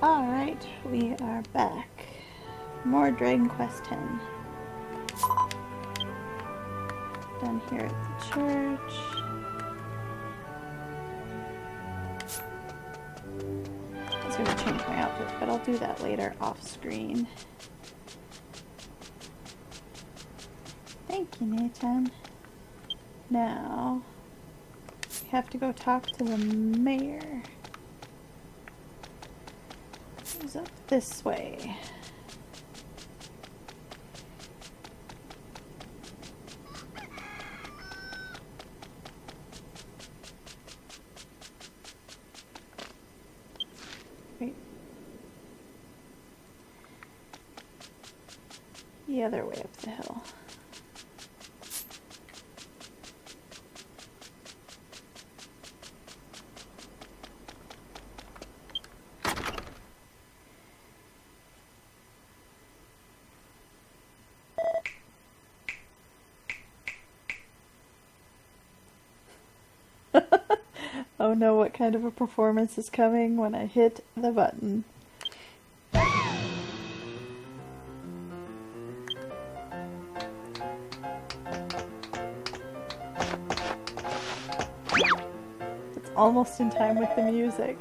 Alright, we are back. More Dragon Quest X. Done here at the church. I was going to change my outfit, but I'll do that later off screen. Thank you, Nathan. Now, we have to go talk to the mayor. He's up this way. Wait. The other way up the hill. Oh no, what kind of a performance is coming when I hit the button? It's almost in time with the music.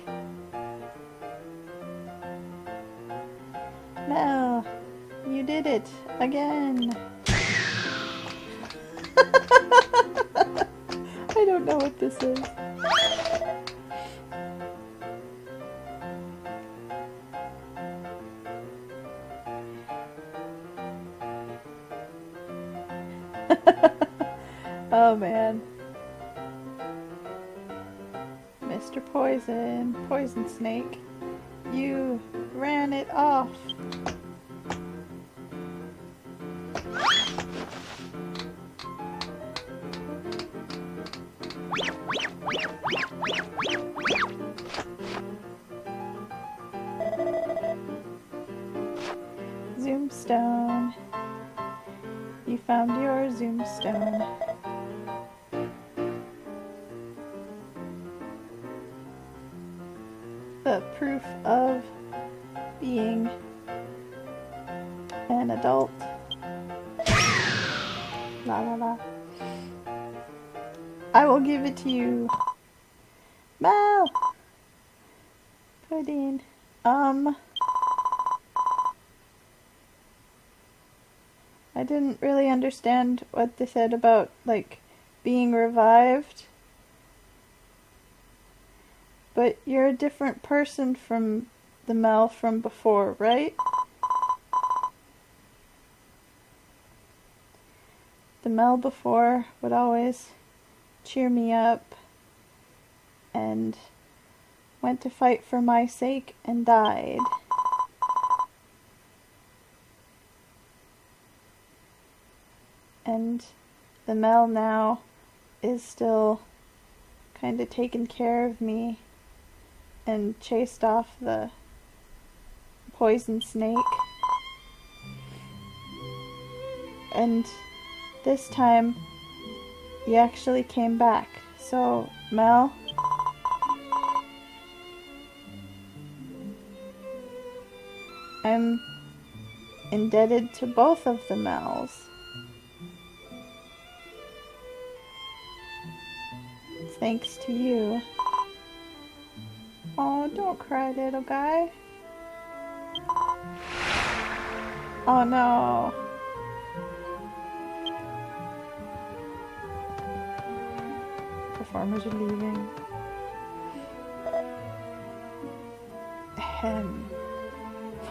Mel, you did it again. I don't know what this is. Oh man. Mr. Poison Snake, you ran it off. Zoomstone. You found your Zoomstone. The proof of being an adult. La la la. I will give it to you. Mel! Pudding. I didn't really understand what they said about, like, being revived. But you're a different person from the Mel from before, right? The Mel before would always cheer me up and went to fight for my sake and died. And the Mel now is still kind of taking care of me and chased off the poison snake. And this time you actually came back. So, Mel, I'm indebted to both of the Mels. Thanks to you. Oh, don't cry, little guy. Oh no. Performers are leaving.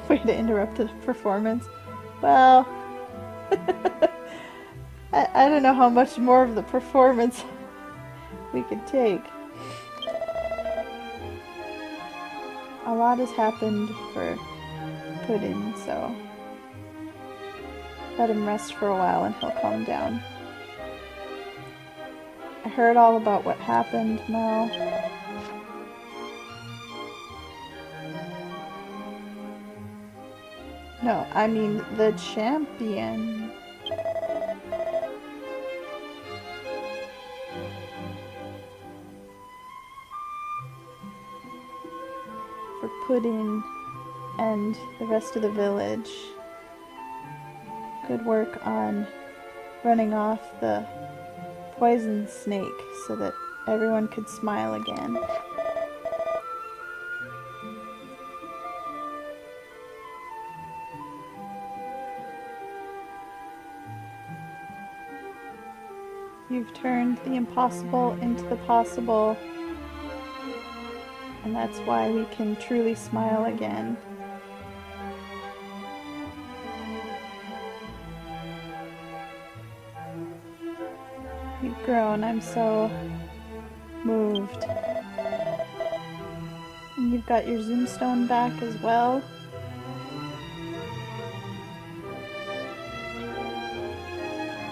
Way to interrupt the performance. Well, I don't know how much more of the performance we could take. A lot has happened for Puddin', so let him rest for a while and he'll calm down. I heard all about what happened, Mel. No, I mean the champion. For Puddin', and the rest of the village. Good work on running off the poison snake so that everyone could smile again. You've turned the impossible into the possible, and that's why we can truly smile again. You've grown. I'm so moved. And you've got your zoomstone back as well.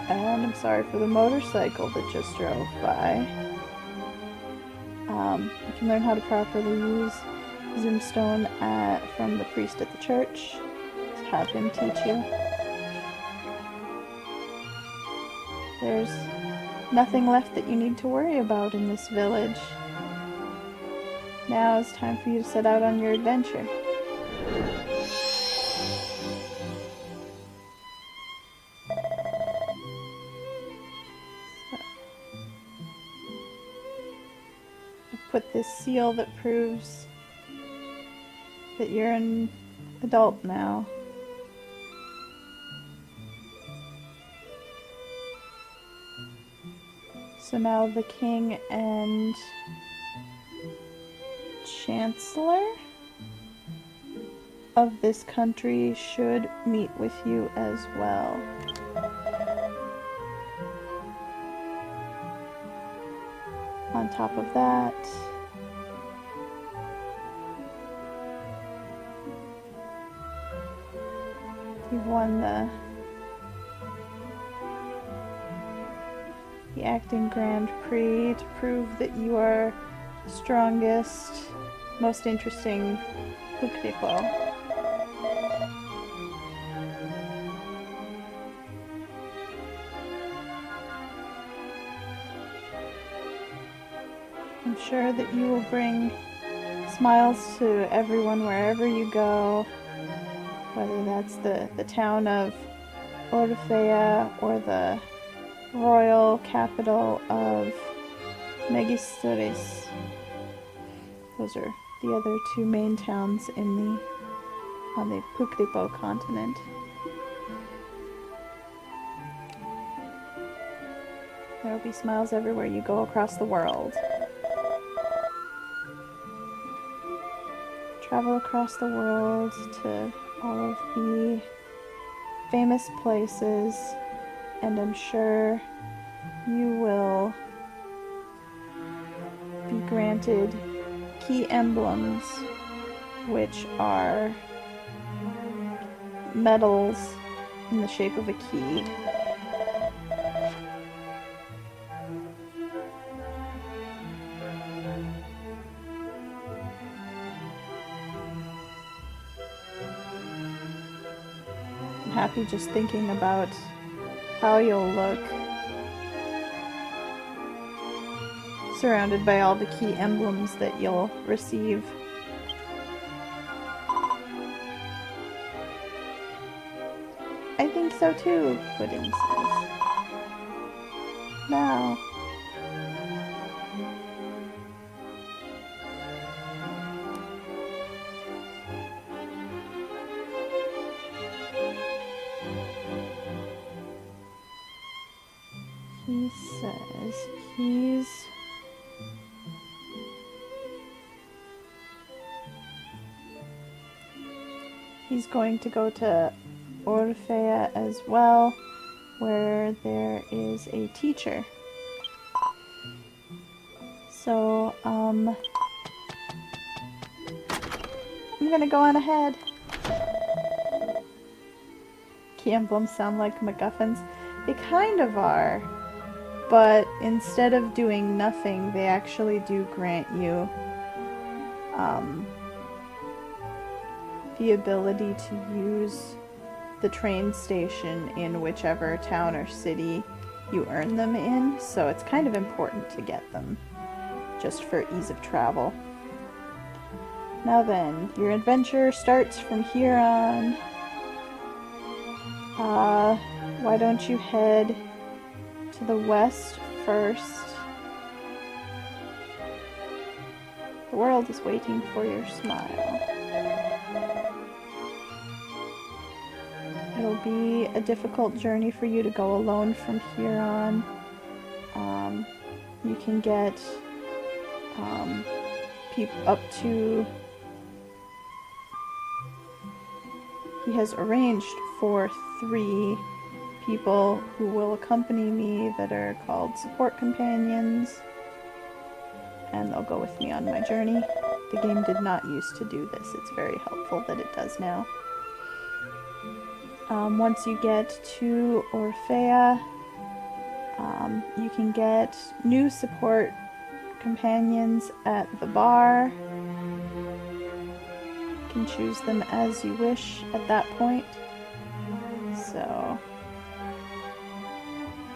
And I'm sorry for the motorcycle that just drove by. You can learn how to properly use zoomstone from the priest at the church. Just have him teach you. There's nothing left that you need to worry about in this village. Now it's time for you to set out on your adventure. Put this seal that proves that you're an adult now. So now the king and chancellor of this country should meet with you as well. On top of that, you've won the acting Grand Prix to prove that you are the strongest, most interesting Puklette. I'm sure that you will bring smiles to everyone wherever you go, whether that's the town of Orfea or the royal capital of Megistores. Those are the other two main towns on the Puklette continent. There will be smiles everywhere you go across the world. Travel across the world to all of the famous places, and I'm sure you will be granted key emblems, which are medals in the shape of a key. I'm happy just thinking about how you'll look surrounded by all the key emblems that you'll receive. I think so too, Pudding says. Now, he says he's going to go to Orfea as well, where there is a teacher. So, I'm gonna go on ahead. Key emblems sound like MacGuffins. They kind of are, but instead of doing nothing, they actually do grant you the ability to use the train station in whichever town or city you earn them in, so it's kind of important to get them, just for ease of travel. Now then, your adventure starts from here on. Why don't you head to the west first? The world is waiting for your smile. It'll be a difficult journey for you to go alone from here on. You can get up to... He has arranged for 3 people who will accompany me that are called support companions, and they'll go with me on my journey. The game did not used to do this. It's very helpful that it does now. Once you get to Orfea, you can get new support companions at the bar. You can choose them as you wish at that point. So,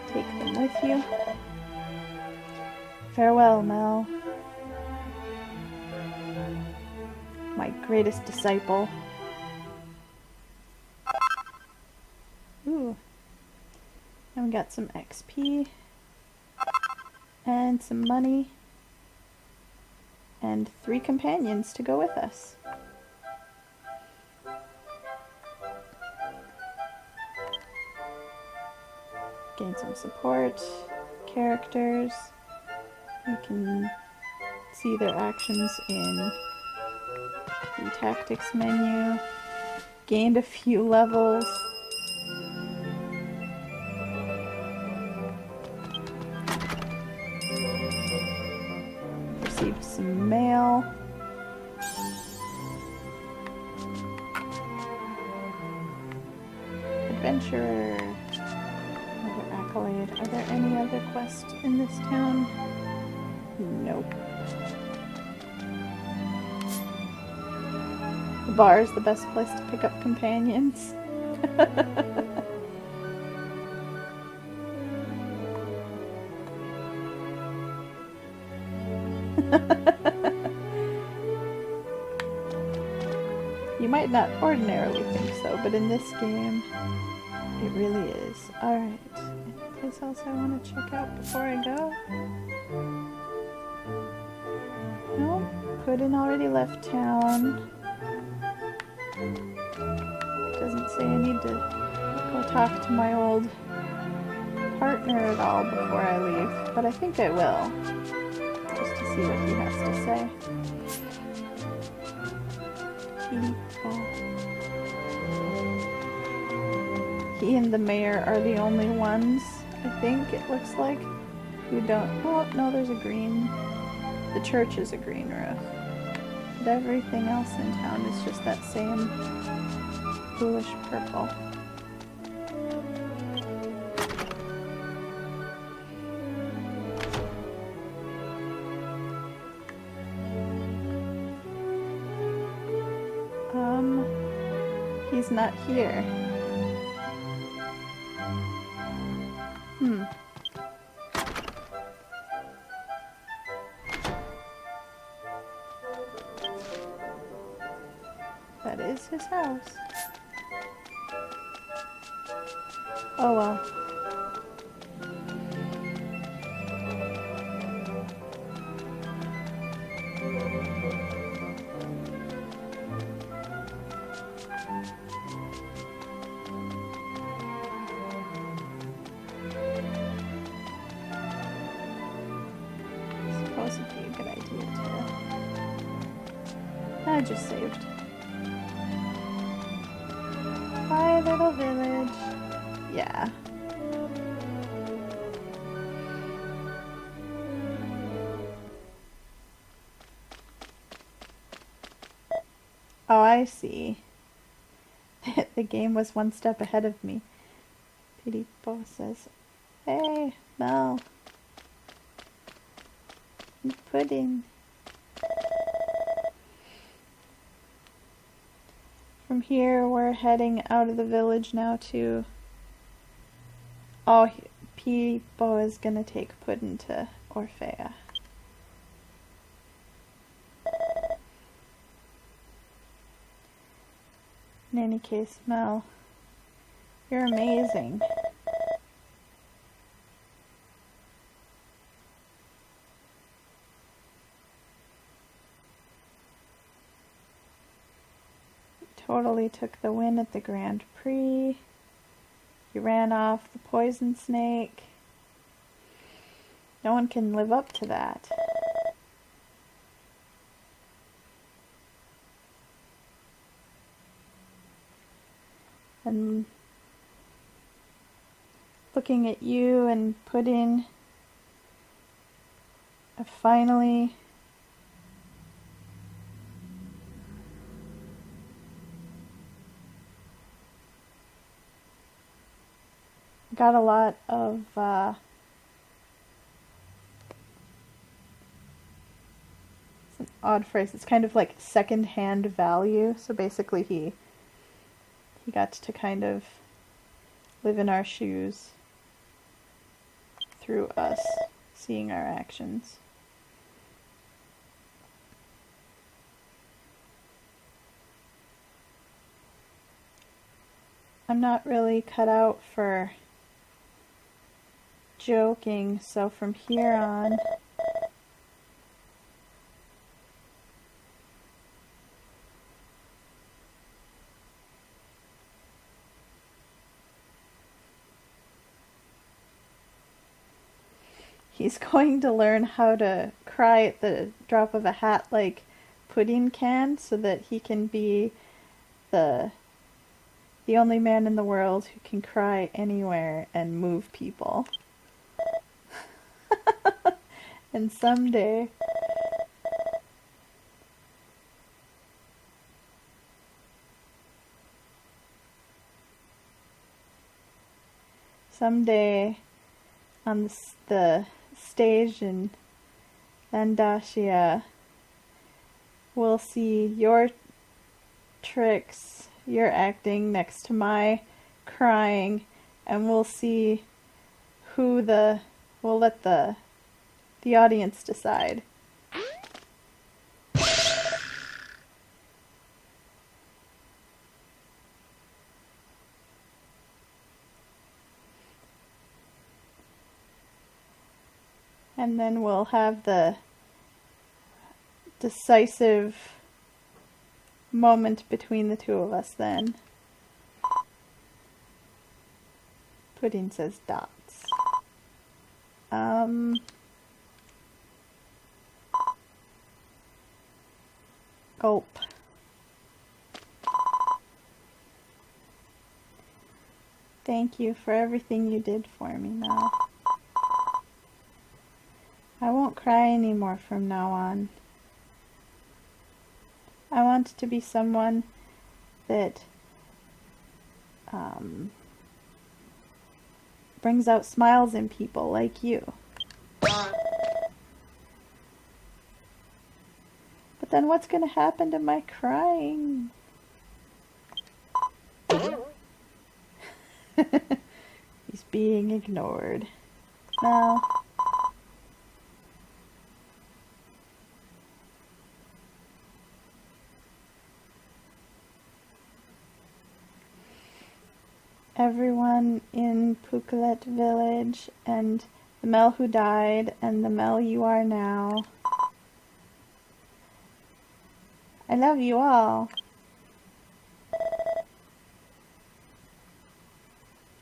take them with you. Farewell, Mel. My greatest disciple. Ooh. And we got some XP. And some money. And 3 companions to go with us. Gain some support. Characters. You can see their actions in the tactics menu. Gained a few levels. Received some mail. Adventurer. Another accolade. Are there any other quests in this town? Nope. The bar is the best place to pick up companions. You might not ordinarily think so, but in this game, it really is. Alright, anything else I want to check out before I go? No, Puddin already left town. Doesn't say I need to go talk to my old partner at all before I leave, but I think I will, just to see what he has to say. He and the mayor are the only ones, I think it looks like, who don't... Oh, no, there's a green... The church is a green roof. But everything else in town is just that same bluish purple. He's not here. That is his house. Oh well. Suppose it'd be a good idea to... I just saved. Bye, little village. Yeah. Oh, I see. The game was one step ahead of me. Piripo says, "Hey, Mel. Pudding." From here, we're heading out of the village now to... Oh, Pipo is gonna take Puddin to Orfea. In any case, Mel, you're amazing. You totally took the win at the Grand Prix. You ran off the poison snake. No one can live up to that. And looking at you and putting a finally got a lot of it's an odd phrase. It's kind of like second-hand value. So basically he got to kind of live in our shoes through us seeing our actions. I'm not really cut out for joking, so from here on he's going to learn how to cry at the drop of a hat like Pudding can, so that he can be the only man in the world who can cry anywhere and move people. And someday on the stage in Landashia, we'll see your tricks, your acting next to my crying, and we'll see we'll let the audience decide. And then we'll have the decisive moment between the two of us then. Pudding says dots. Gulp. Thank you for everything you did for me, Mel. I won't cry anymore from now on. I want to be someone that brings out smiles in people like you. But then what's going to happen to my crying? He's being ignored. Now, everyone in Puklette Village, and the Mel who died, and the Mel you are now. I love you all.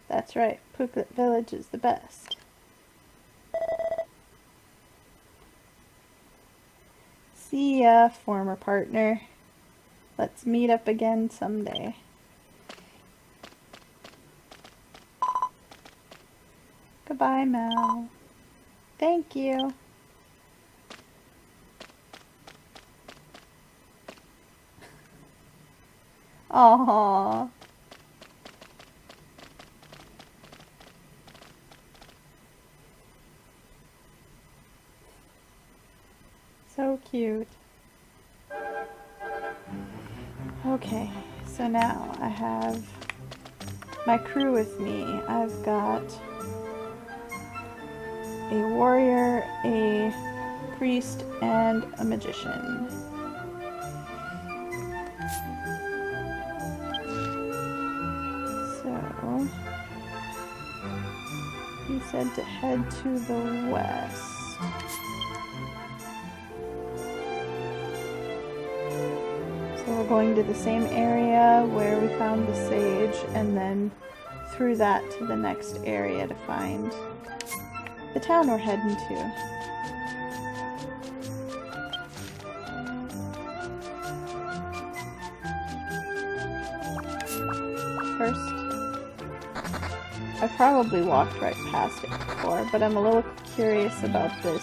That's right, Puklette Village is the best. See ya, former partner. Let's meet up again someday. Goodbye, Mel. Thank you. Aww. So cute. Okay, so now I have my crew with me. I've got a warrior, a priest, and a magician. said to head to the west. So we're going to the same area where we found the sage, and then through that to the next area to find the town we're heading to. First, I probably walked right past it before, but I'm a little curious about this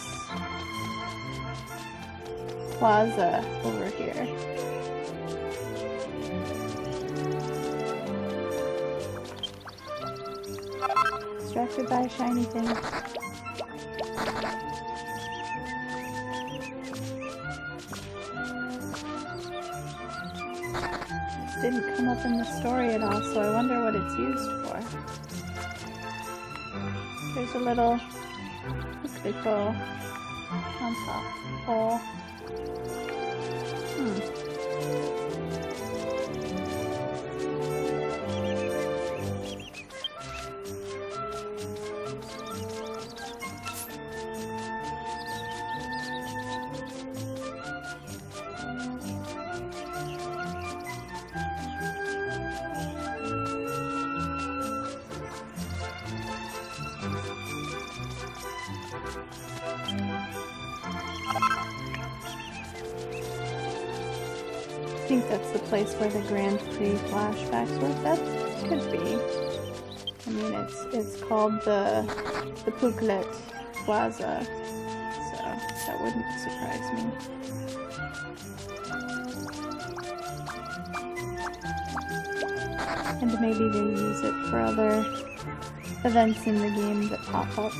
plaza over here. Distracted by a shiny thing. This didn't come up in the story at all, so I wonder what it's used for. There's a little puklette on top. Oh. I think that's the place where the Grand Prix flashbacks were. That could be. I mean, it's called the Puklette Plaza, so that wouldn't surprise me. And maybe they use it for other events in the game that pop up.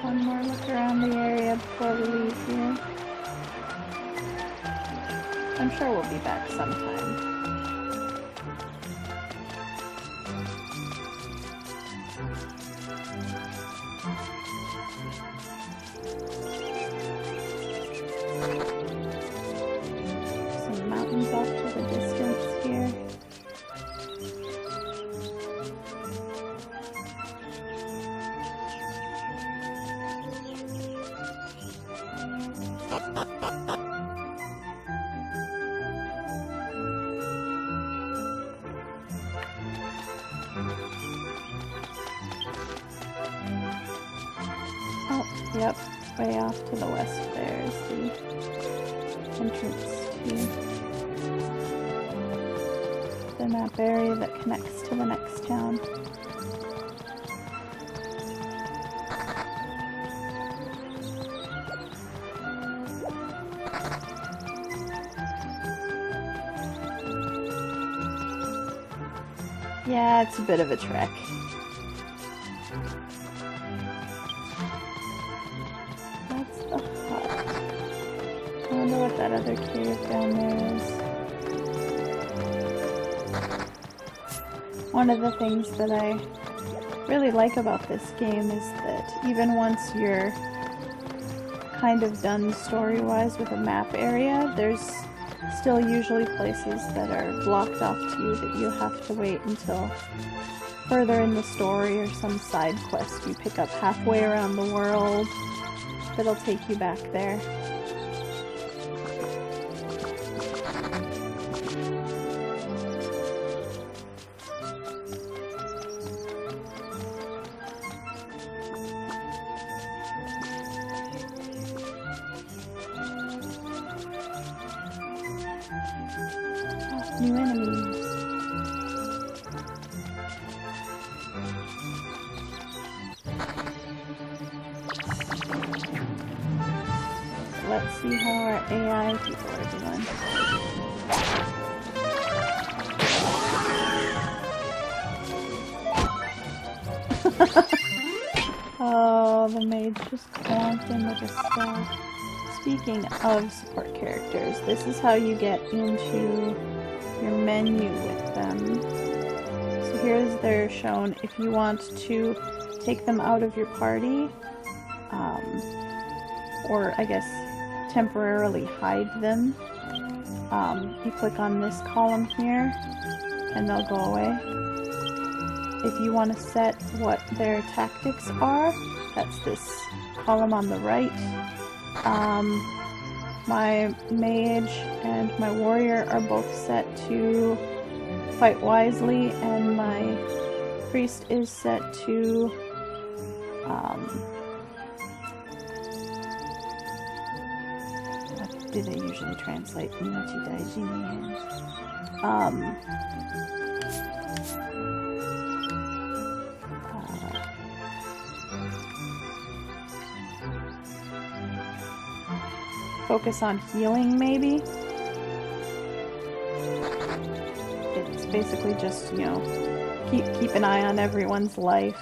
One more look around the area before we leave here. I'm sure we'll be back sometime. Some mountains off to the distance here. Oh, yep, way off to the west there is the entrance to the map area that connects to the next town. Yeah, it's a bit of a trek. That's the hut. I wonder what that other cave down there is. One of the things that I really like about this game is that even once you're kind of done story-wise with a map area, there's still usually places that are blocked off to you that you have to wait until further in the story or some side quest you pick up halfway around the world that'll take you back there. New enemies. let's see how our AI people are doing. Oh, the mage just clonked him with a staff. Speaking of support characters, this is how you get into your menu with them. So here's they're shown if you want to take them out of your party, or I guess temporarily hide them. You click on this column here and they'll go away. If you want to set what their tactics are, that's this column on the right. My mage and my warrior are both set to fight wisely, and my priest is set to what do they usually translate? Focus on healing, maybe? It's basically just, you know, keep an eye on everyone's life.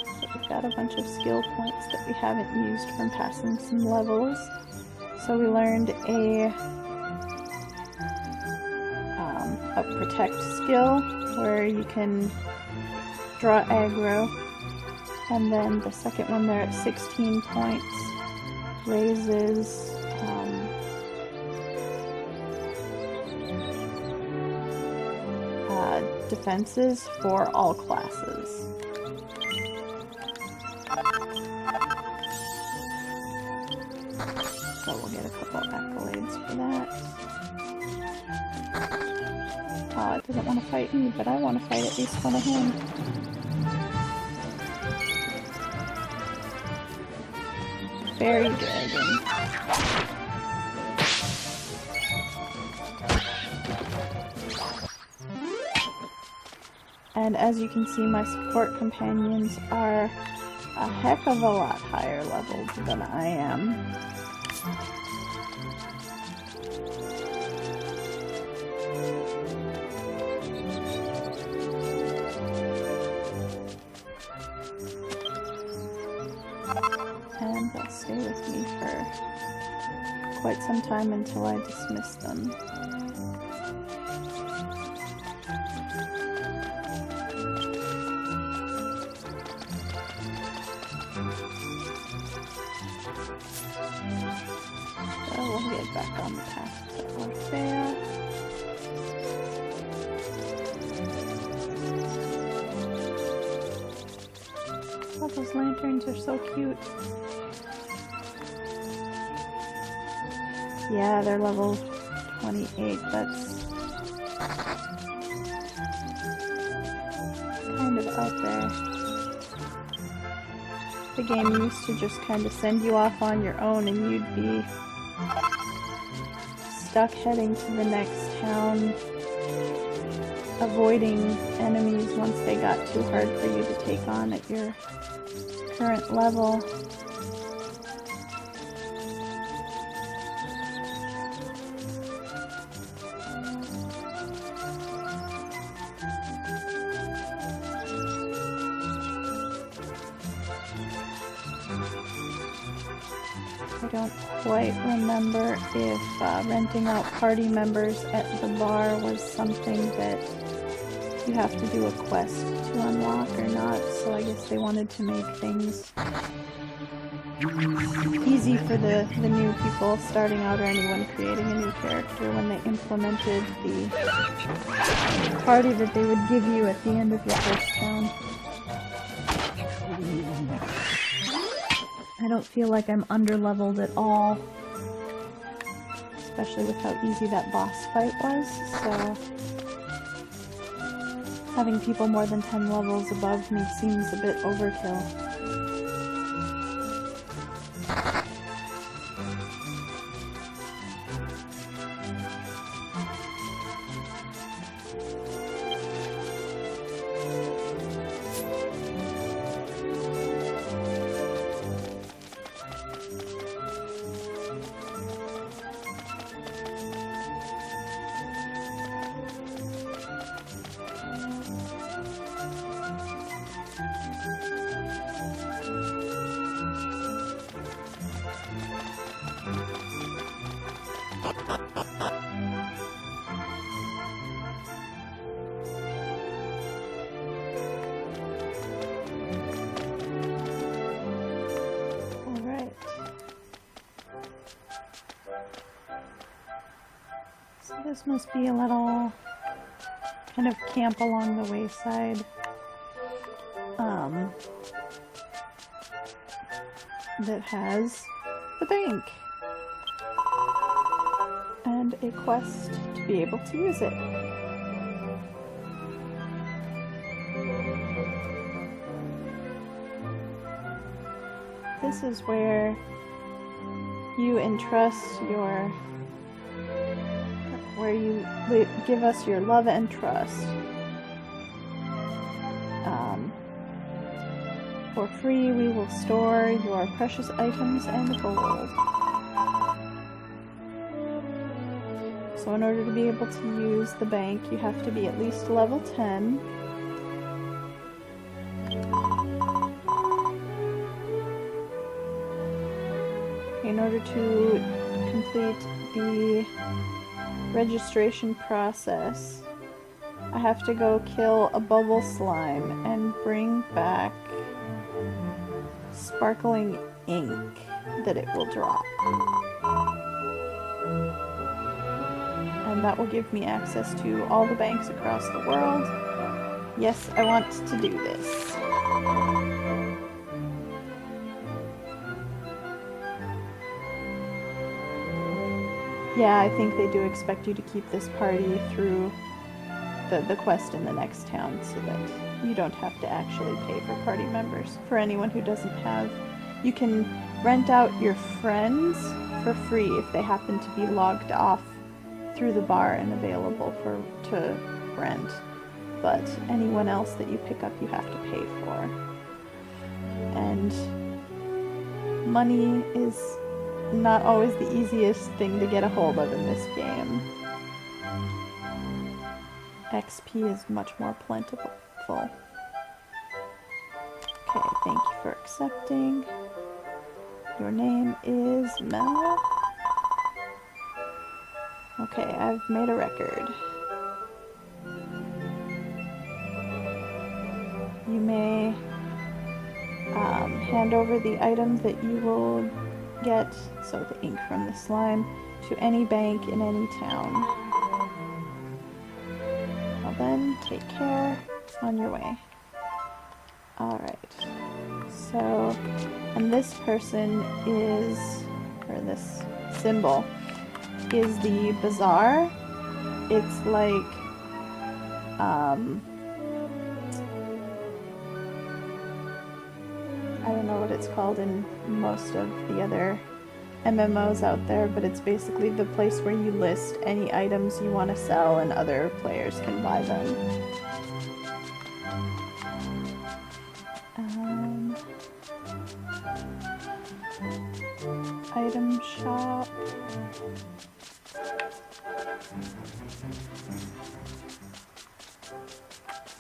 So we've got a bunch of skill points that we haven't used from passing some levels. So we learned a protect skill, where you can draw aggro. And then the second one there at 16 points raises defenses for all classes. So we'll get a couple accolades for that. Oh, it doesn't want to fight me, but I want to fight at least one of him. Fairy dragon. And as you can see, my support companions are a heck of a lot higher leveled than I am. And they'll stay with me for quite some time until I dismiss them. So we'll get back on the path to Orfea. Oh, those lanterns are so cute. Yeah, they're level 28. That's kind of out there. The game used to just kind of send you off on your own and you'd be stuck heading to the next town, avoiding enemies once they got too hard for you to take on at your current level. I don't quite remember if renting out party members at the bar was something that you have to do a quest to unlock or not, so I guess they wanted to make things easy for the new people starting out or anyone creating a new character when they implemented the party that they would give you at the end of your first town. I don't feel like I'm under-leveled at all, especially with how easy that boss fight was, so having people more than 10 levels above me seems a bit overkill. This must be a little kind of camp along the wayside. That has the bank and a quest to be able to use it. This is where you entrust your, where you give us your love and trust. For free, we will store your precious items and gold. So in order to be able to use the bank, you have to be at least level 10. In order to complete the registration process, I have to go kill a bubble slime and bring back sparkling ink that it will drop. And that will give me access to all the banks across the world. Yes, I want to do this. Yeah, I think they do expect you to keep this party through the quest in the next town so that you don't have to actually pay for party members. For anyone who doesn't have, you can rent out your friends for free if they happen to be logged off through the bar and available to rent. But anyone else that you pick up, you have to pay for. And money is not always the easiest thing to get a hold of in this game. XP is much more plentiful. Okay, thank you for accepting. Your name is Mel. Okay, I've made a record. You may hand over the item that you will get, so the ink from the slime, to any bank in any town. Well then, take care, on your way. Alright, so, and this person is, or this symbol, is the bazaar. It's like, I don't know what it's called in most of the other MMOs out there, but it's basically the place where you list any items you want to sell and other players can buy them. Item shop.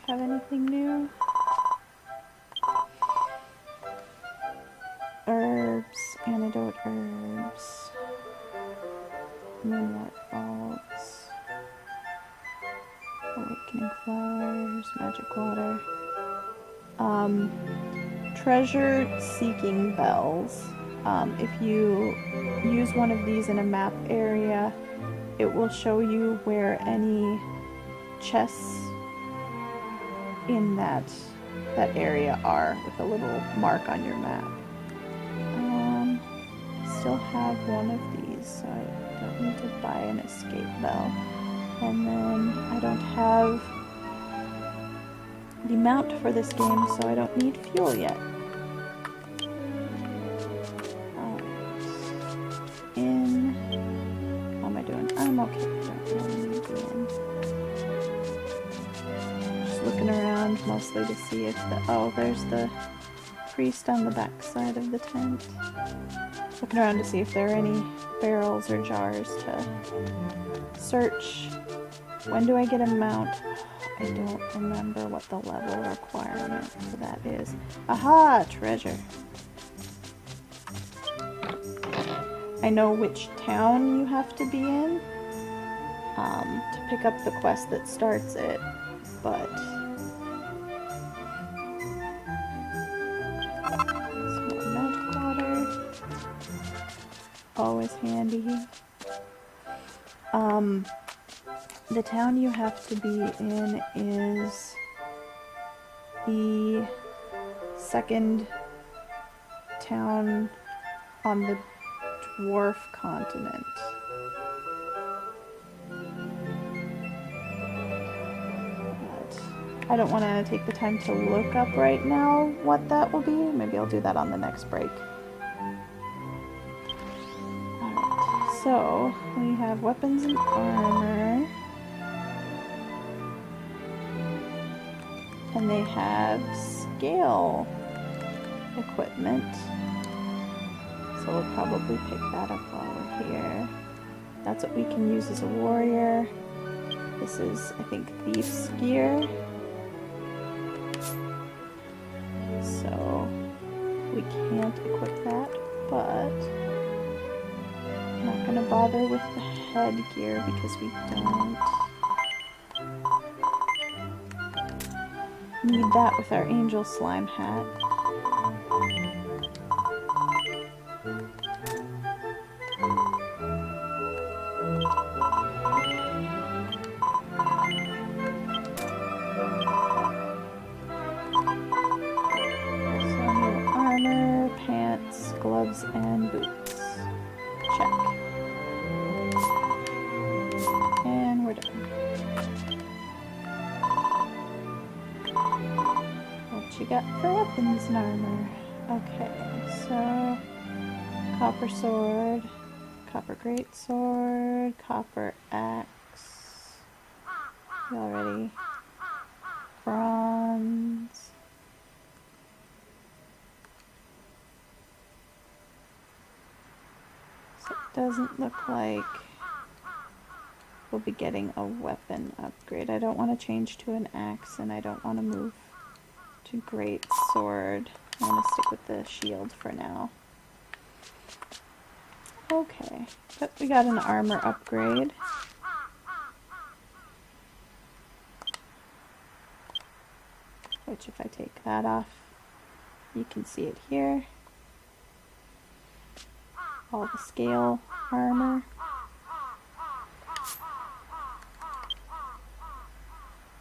Have anything new? Herbs, antidote herbs, moonlight bulbs, awakening flowers, magic water, treasure seeking bells. If you use one of these in a map area, it will show you where any chests in that area are with a little mark on your map. Still have one of these, so I don't need to buy an escape bell. And then I don't have the mount for this game, so I don't need fuel yet. In, how am I doing? I'm okay. Don't really need the in. Just looking around mostly to see if there's the priest on the back side of the tent. Looking around to see if there are any barrels or jars to search. When do I get a mount? I don't remember what the level requirement for that is. Aha! Treasure. I know which town you have to be in to pick up the quest that starts it, but always handy. the town you have to be in is the second town on the dwarf continent. I don't want to take the time to look up right now what that will be. Maybe I'll do that on the next break. Alright, so we have weapons and armor. And they have scale equipment. So we'll probably pick that up while we're here. That's what we can use as a warrior. This is, I think, thief's gear. So we can't equip that, but I'm not going to bother with the headgear because we don't need that with our angel slime hat. Gloves and boots. Check. And we're done. What you got for weapons and armor? Okay, so copper sword, copper greatsword, copper axe. Already. Bronze. Doesn't look like we'll be getting a weapon upgrade. I don't want to change to an axe, and I don't want to move to great sword. I'm going to stick with the shield for now. Okay, but we got an armor upgrade. Which, if I take that off, you can see it here. All the scale armor.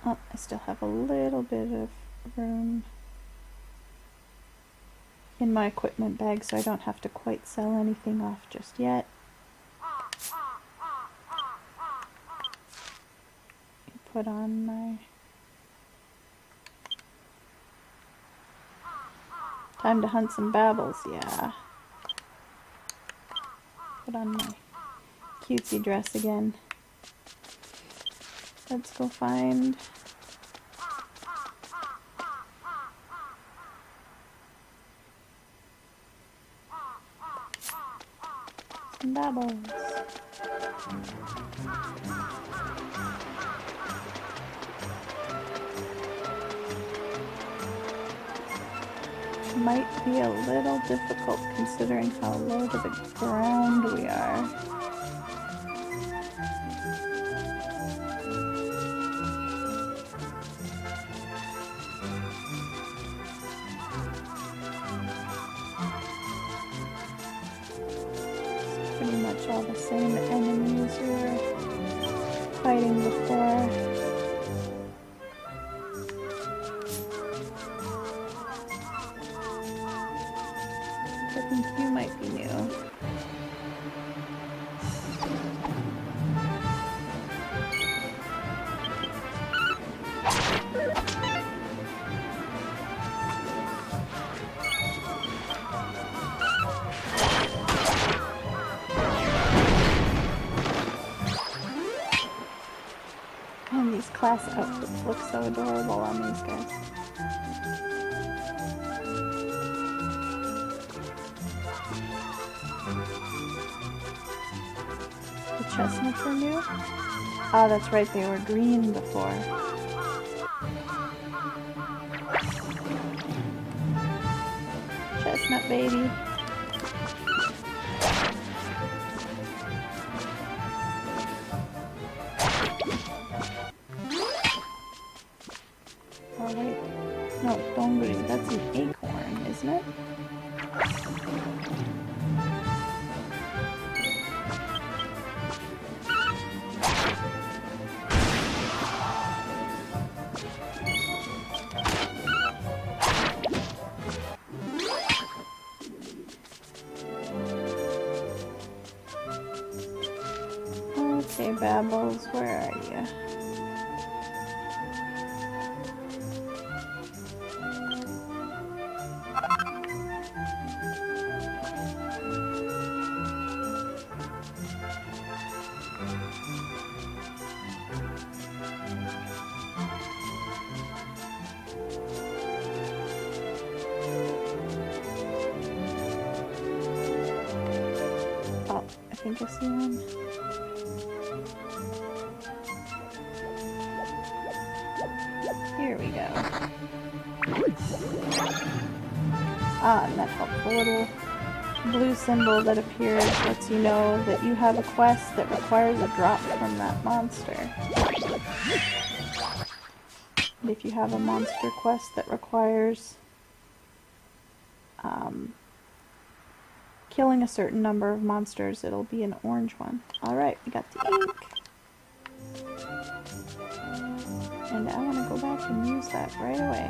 Oh, I still have a little bit of room in my equipment bag, so I don't have to quite sell anything off just yet. Put on my... Time to hunt some babbles, yeah. Put on my cutesy dress again. Let's go find some babbles. Might be a little difficult considering how low to the ground we are. It's pretty much all the same enemies we were fighting before. I think you might be new. And these class outfits look so adorable on these guys. Chestnuts are new? Oh, that's right, they were green before. Chestnut baby. Oh wait, no, donguri, that's an acorn, isn't it? Okay, Babbles, where are you? Oh, I think I see one. Here we go. Ah, and that helpful little blue symbol that appears lets you know that you have a quest that requires a drop from that monster. And if you have a monster quest that requires killing a certain number of monsters, it'll be an orange one. Alright, we got the ink. And I want to go back and use that right away.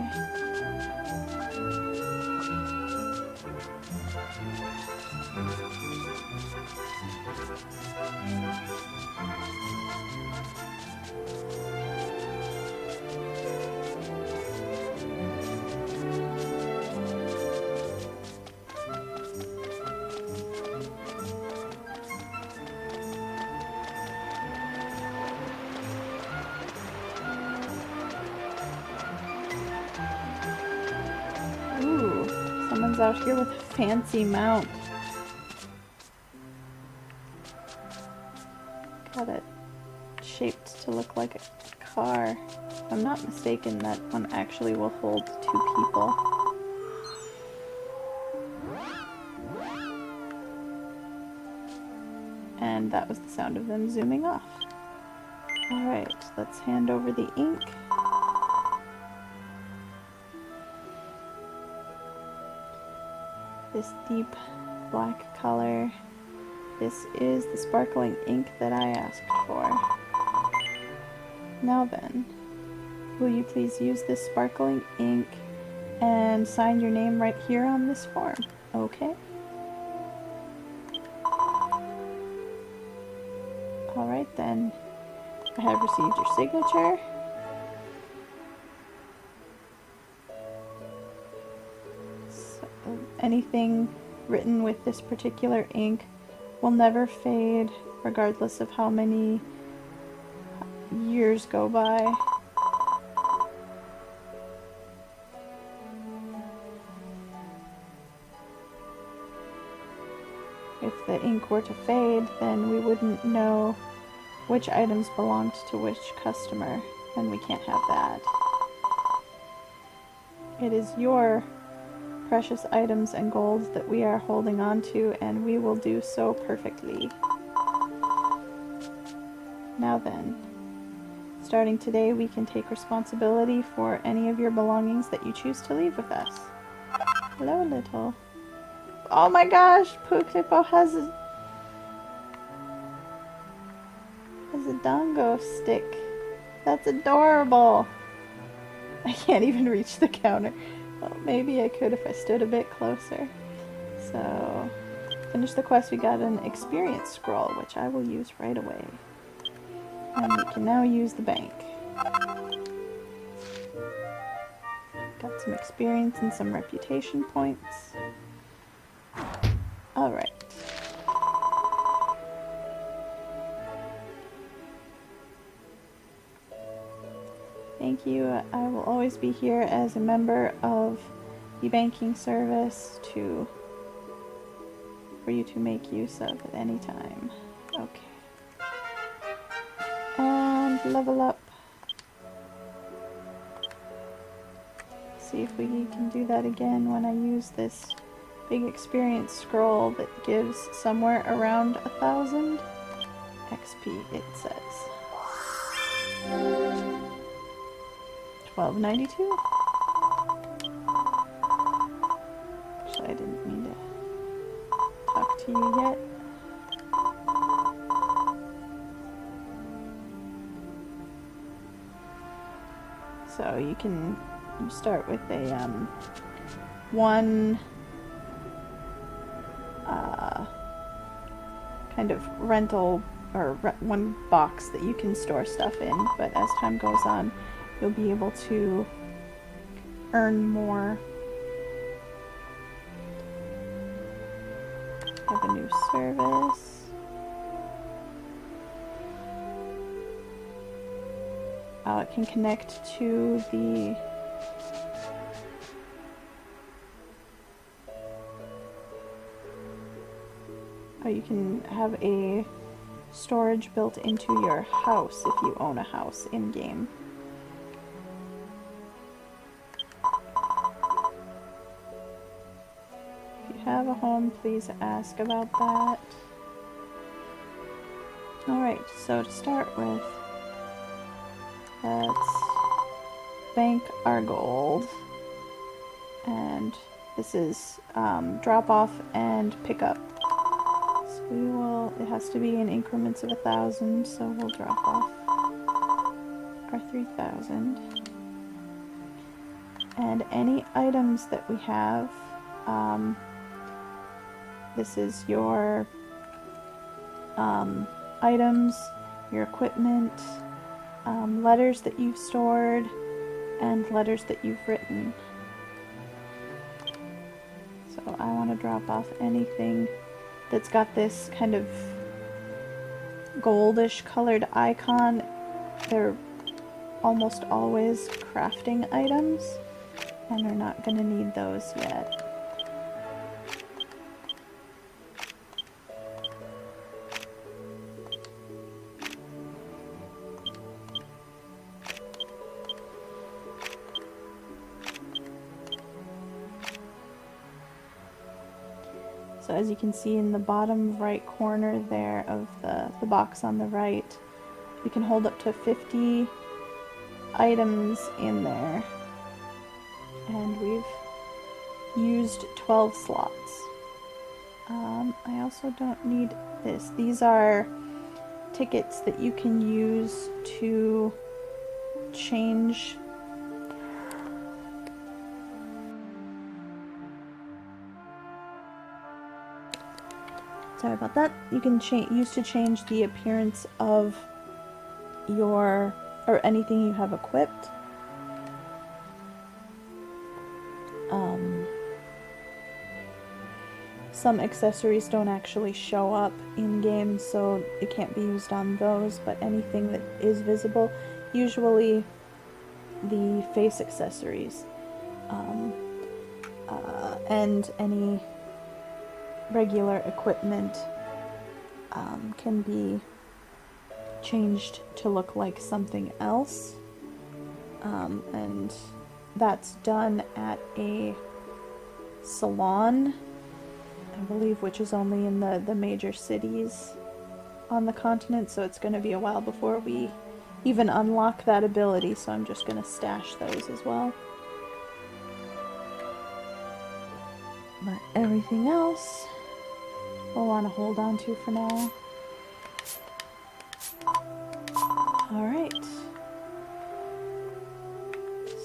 Ooh, someone's out here with a fancy mount. Got it shaped to look like a car. If I'm not mistaken, that one actually will hold 2 people. And that was the sound of them zooming off. Alright, let's hand over the ink. This deep black color. This is the sparkling ink that I asked for. Now then, will you please use this sparkling ink and sign your name right here on this form? Okay. Alright then, I have received your signature. Anything written with this particular ink will never fade, regardless of how many years go by. If the ink were to fade, then we wouldn't know which items belonged to which customer, and we can't have that. It is your precious items and gold that we are holding on to, and we will do so perfectly. Now then, starting today, we can take responsibility for any of your belongings that you choose to leave with us. Hello, little. Oh my gosh, Puklette has a dongo stick. That's adorable. I can't even reach the counter. Well, maybe I could if I stood a bit closer. So, finish the quest, we got an experience scroll, which I will use right away. And we can now use the bank. Got some experience and some reputation points. Alright. Thank you. I will always be here as a member of the banking service for you to make use of at any time. Okay. And level up. See if we can do that again when I use this big experience scroll that gives somewhere around 1,000 XP, it says. 1292? Actually, I didn't mean to talk to you yet. So you start with a one kind of rental or one box that you can store stuff in, but as time goes on, you'll be able to earn more. Have a new service. It can connect to the you can have a storage built into your house if you own a house in-game. If you have a home, please ask about that. Alright, so to start with, let's bank our gold. And this is drop off and pick up. So we will, it has to be in increments of 1,000, so we'll drop off our 3,000. And any items that we have, this is your items, your equipment, letters that you've stored, and letters that you've written. So I want to drop off anything that's got this kind of goldish colored icon. They're almost always crafting items, and we're not going to need those yet. So as you can see in the bottom right corner there of the box on the right, we can hold up to 50 items in there. And we've used 12 slots. I also don't need this. These are tickets that you can use to change sorry about that. You can use to change the appearance of your, or anything you have equipped. Some accessories don't actually show up in game, so it can't be used on those, but anything that is visible, usually the face accessories, and any regular equipment can be changed to look like something else, and that's done at a salon, I believe, which is only in the major cities on the continent, so it's going to be a while before we even unlock that ability, so I'm just going to stash those as well. But everything else we'll want to hold on to for now. Alright.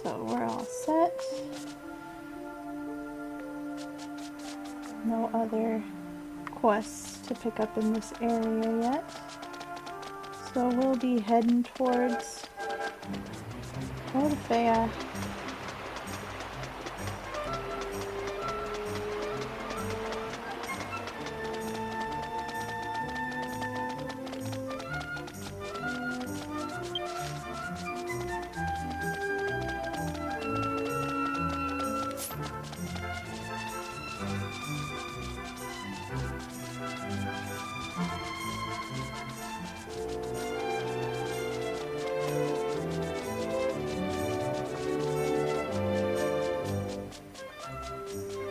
So we're all set. No other quests to pick up in this area yet. So we'll be heading towards Orfea.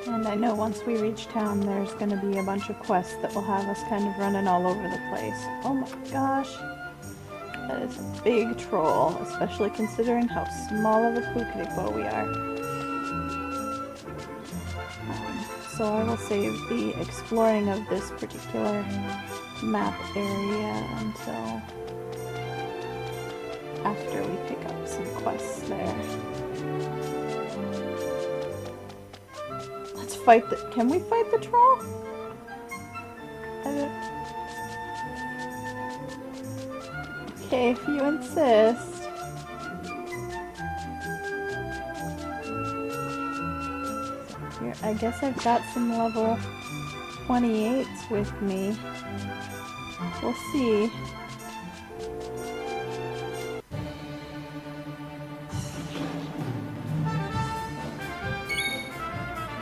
And I know once we reach town, there's going to be a bunch of quests that will have us kind of running all over the place. Oh my gosh, that is a big troll, especially considering how small of a Puklette we are. So I will save the exploring of this particular map area until after we pick up some quests there. Let's fight the... Can we fight the troll? Okay, if you insist. Here, I guess I've got some level 28s with me. We'll see.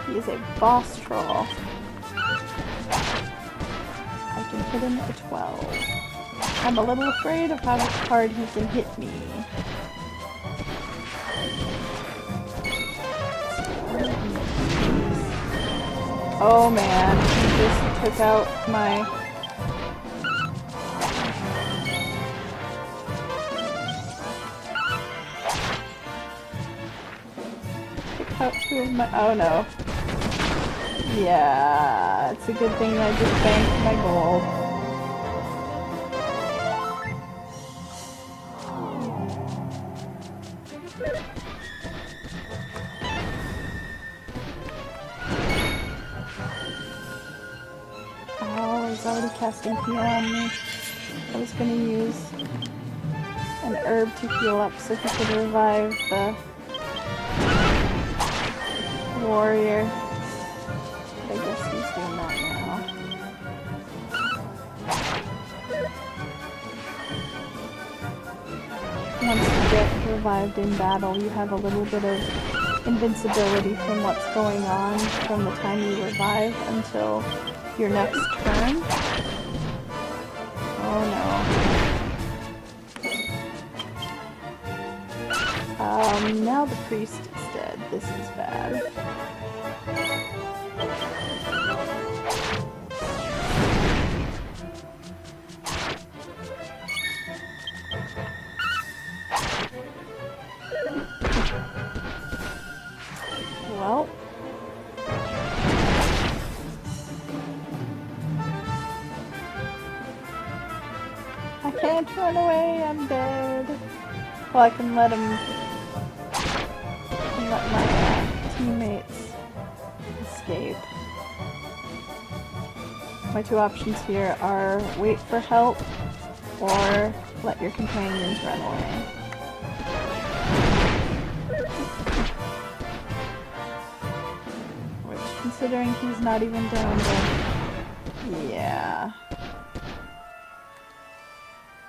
He is a boss troll. I can hit him at 12. I'm a little afraid of how hard he can hit me. Oh man, he just took out my... Took out 2 of my... Oh no. Yeah, it's a good thing I just banked my gold. Oh, he's already casting heal on me. I was gonna use an herb to heal up so he could revive the warrior. I guess he's doing that now. Once you get revived in battle, you have a little bit of invincibility from what's going on from the time you revive until your next turn. Oh no. Now the priest is dead. This is bad. Well, I can't run away, I'm dead. Well, I can let him, let my teammates escape. My 2 options here are wait for help or let your companions run away. Considering he's not even down there. Yeah.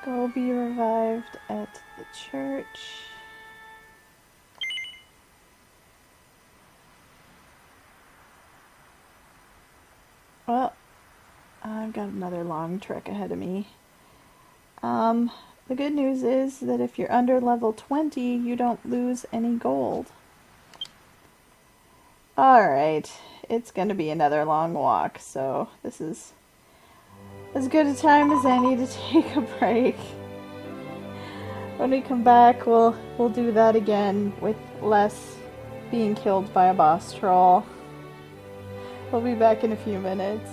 Go be revived at the church. Well, I've got another long trek ahead of me. The good news is that if you're under level 20, you don't lose any gold. Alright, it's gonna be another long walk, so this is as good a time as any to take a break. When we come back, we'll do that again with less being killed by a boss troll. We'll be back in a few minutes.